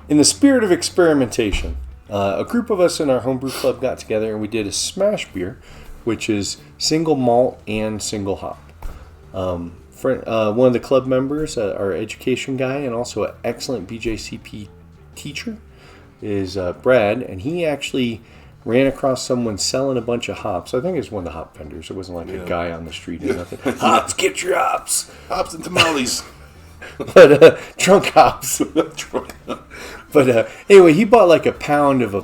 in the spirit of experimentation, a group of us in our homebrew club got together and we did a SMaSH beer, which is single malt and single hop. One of the club members, our education guy, and also an excellent BJCP teacher, is Brad, and he actually ran across someone selling a bunch of hops. I think it was one of the hop vendors. It wasn't like a guy on the street or nothing. Hops, get your hops. Hops and tamales. But drunk hops. But anyway, he bought like a pound of a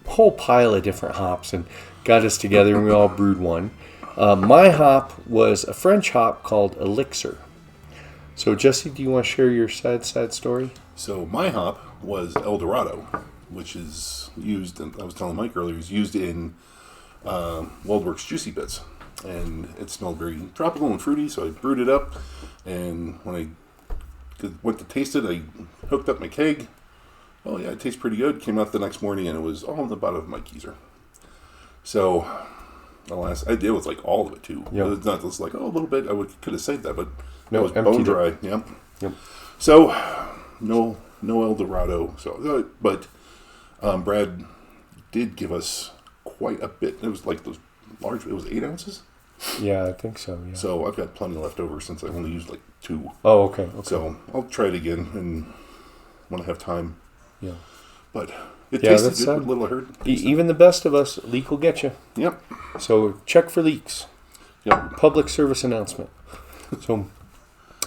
whole pile of different hops and got us together, and we all brewed one. My hop was a French hop called Elixir. So, Jesse, do you want to share your sad story? So, my hop was Dorado, which is used, and I was telling Mike earlier, is used in Weldworks Juicy Bits. And it smelled very tropical and fruity, so I brewed it up. And when I went to taste it, I hooked up my keg. Oh, yeah, it tastes pretty good. Came out the next morning, and it was all in the bottom of my keezer. So, alas, I did with like all of it, too. Yep. It's not just like, a little bit. I could have saved that, but it was bone dry. Yep. So, no El Dorado. So, but Brad did give us quite a bit. It was like those large, it was 8 ounces? Yeah, I think so, yeah. So, I've got plenty left over since I only used like 2. Oh, okay. So, I'll try it again and when I have time. Yeah. But it tasted good with little herd. Even the best of us, leak will get you. Yep. So check for leaks. Yep. Public service announcement. So,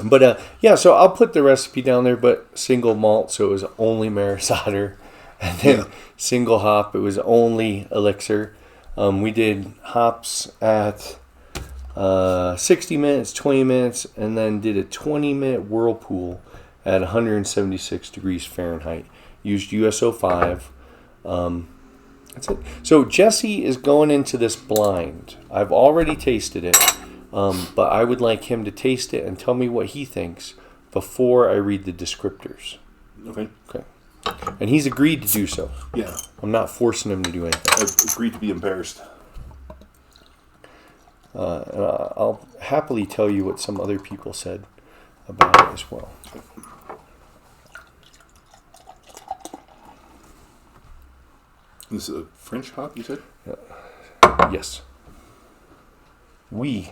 but so I'll put the recipe down there, but single malt, so it was only Maris Otter. And then single hop, it was only Elixir. We did hops at 60 minutes, 20 minutes, and then did a 20-minute whirlpool at 176 degrees Fahrenheit. Used USO5. That's it. So Jesse is going into this blind. I've already tasted it, but I would like him to taste it and tell me what he thinks before I read the descriptors. Okay. And he's agreed to do so. Yeah. I'm not forcing him to do anything. I've agreed to be embarrassed. I'll happily tell you what some other people said about it as well. This is a French hop, you said? Yes. Oui.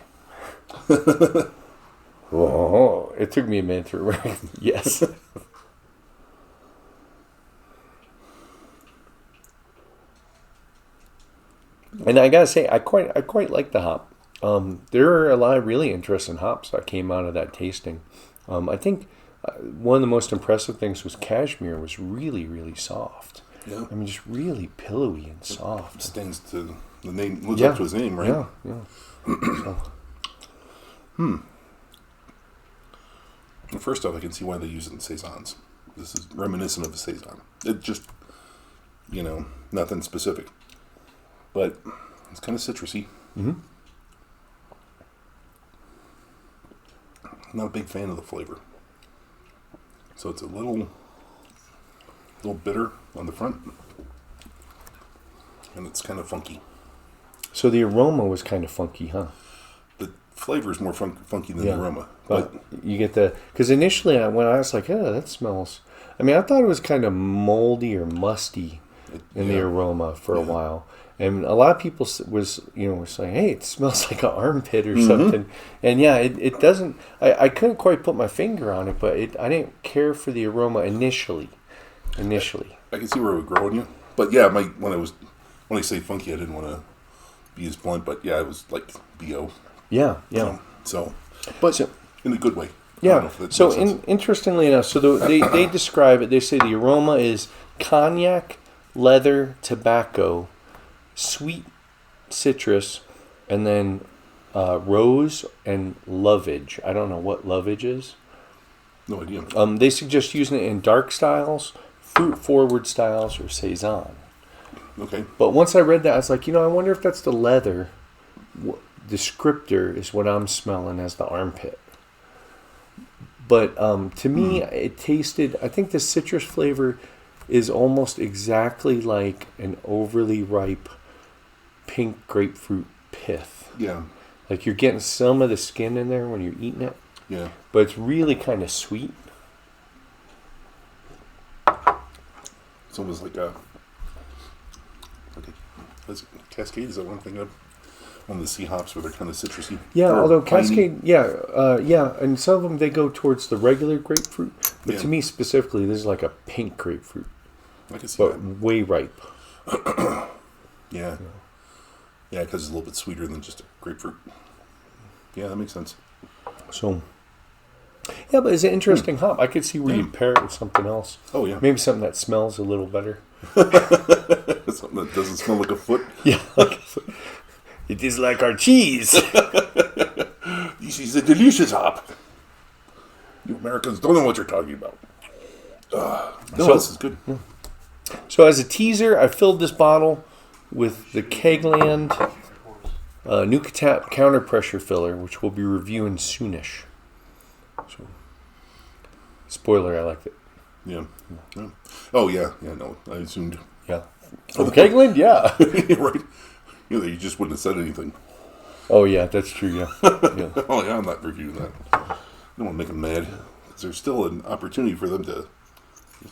Oh, it took me a minute to remember. Yes. And I gotta say, I quite like the hop. There are a lot of really interesting hops that came out of that tasting. I think one of the most impressive things was cashmere was really, really soft. Yeah. I mean, just really pillowy and soft. It stands to the name, lives up to his name, right? Yeah. So. First off, I can see why they use it in saisons. This is reminiscent of a saison. It just, nothing specific. But it's kind of citrusy. Mm-hmm. Not a big fan of the flavor. So it's a little bitter on the front. And it's kind of funky. So the aroma was kind of funky, huh? The flavor is more funky than the aroma. But you get because initially when I was like, that smells. I mean, I thought it was kind of moldy or musty in the aroma for a while. And a lot of people were saying, hey, it smells like an armpit or something. And it doesn't, I couldn't quite put my finger on it, but I didn't care for the aroma initially. I can see where it would grow on you. But yeah, when I say funky, I didn't want to be as blunt, but yeah, it was like BO. Yeah. But in a good way. Yeah. So interestingly enough, so they describe it, they say the aroma is cognac, leather, tobacco, sweet citrus, and then rose and lovage. I don't know what lovage is. No idea. They suggest using it in dark styles, fruit-forward styles, or saison. Okay. But once I read that, I was like, I wonder if that's the leather descriptor is what I'm smelling as the armpit. But to me, it tasted, I think the citrus flavor is almost exactly like an overly ripe pink grapefruit pith. Yeah. Like you're getting some of the skin in there when you're eating it. Yeah. But it's really kind of sweet. It's almost like a Cascade. Is that one thing? One of the sea hops where they're kind of citrusy. Yeah, or although piney. Cascade, yeah, and some of them they go towards the regular grapefruit, but to me specifically, this is like a pink grapefruit, I can see but that. way ripe. Yeah, because it's a little bit sweeter than just a grapefruit. Yeah, that makes sense. So, yeah, but it's an interesting hop. I could see where you pair it with something else. Oh yeah, Maybe something that smells a little better. something that doesn't smell like a foot. Yeah, it is like our cheese. This is a delicious hop. You Americans don't know what you're talking about. This is good. So as a teaser, I filled this bottle with the Kegland Nucatap counter pressure filler, which we'll be reviewing soonish. So, spoiler, I liked it. Yeah. Oh yeah. No, I assumed. Yeah. From Kegland, yeah. Right. You just wouldn't have said anything. Oh yeah, that's true. Yeah. Oh yeah, I'm not reviewing that. I don't want to make them mad. Because there's still an opportunity for them to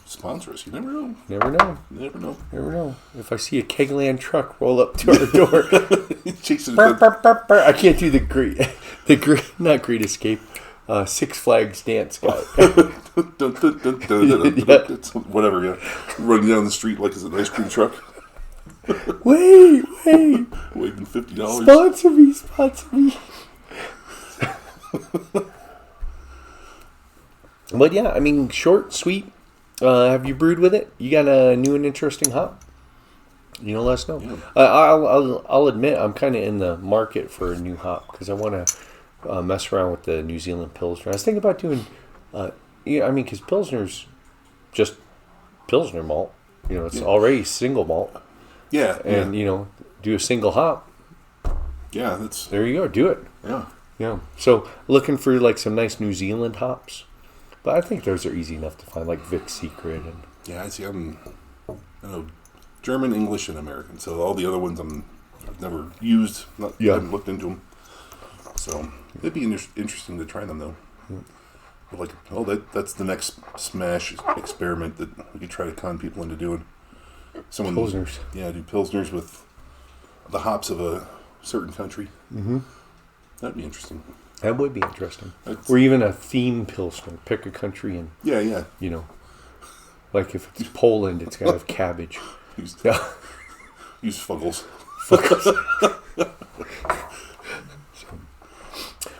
sponsor us. You never know. Never know. Never know. Never know. If I see a Kegland truck roll up to our door, Chasing burr, burr, burr, burr. I can't do not Great Escape, Six Flags dance guy. Whatever, yeah. Running down the street like it's an ice cream truck. Wait. Waving $50. Sponsor me. But yeah, I mean, short, sweet. Have you brewed with it? You got a new and interesting hop? Let us know. Yeah. I'll admit I'm kind of in the market for a new hop because I want to mess around with the New Zealand Pilsner. I was thinking about doing, because Pilsner's just Pilsner malt. It's already single malt. Yeah. And, do a single hop. Yeah, there you go. Do it. Yeah. Yeah. So looking for like some nice New Zealand hops. But I think those are easy enough to find, like Vic's Secret. Yeah, I see. I know German, English, and American. So all the other ones I've never used. I haven't looked into them. So it'd be interesting to try them, though. But that's the next SMaSH experiment that we could try to con people into doing. Pilsners. Yeah, do Pilsners with the hops of a certain country. Mm-hmm. That'd be interesting. That would be interesting. Or even a theme Pilsner. Pick a country and... Yeah. Like if it's Poland, it's got to have cabbage. Use Fuggles.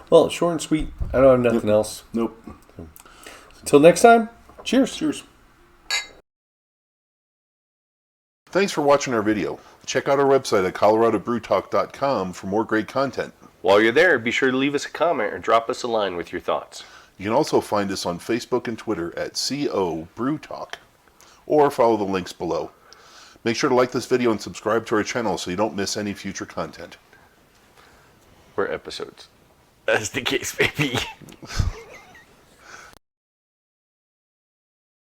Well, short and sweet. I don't have nothing else. Nope. Until next time, cheers. Cheers. Thanks for watching our video. Check out our website at coloradobrewtalk.com for more great content. While you're there, be sure to leave us a comment or drop us a line with your thoughts. You can also find us on Facebook and Twitter at CO Brew Talk, or follow the links below. Make sure to like this video and subscribe to our channel so you don't miss any future content. Or episodes, as the case may be.